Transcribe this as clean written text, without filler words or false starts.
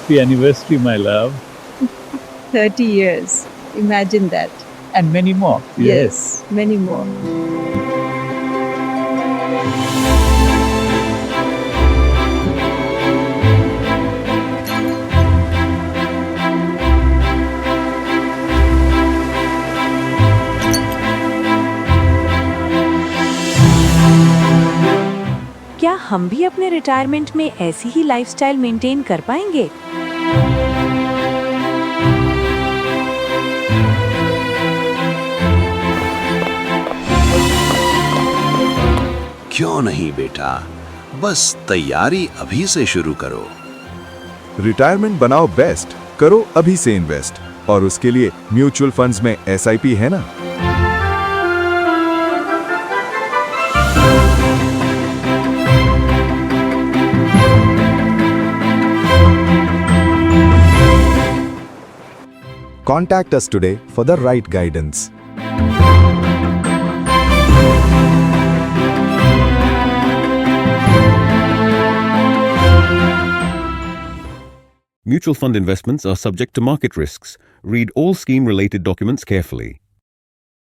Happy anniversary, my love. 30 years. Imagine that. And many more. Yes, many more. क्या हम भी अपने retirement में ऐसी ही लाइफस्टाइल मेंटेन कर पाएंगे? क्यों नहीं बेटा, बस तैयारी अभी से शुरू करो। रिटायरमेंट बनाओ बेस्ट, करो अभी से इन्वेस्ट। और उसके लिए म्यूचुअल फंड्स में SIP है ना। Contact us today for the right guidance. Mutual fund investments are subject to market risks. Read all scheme-related documents carefully.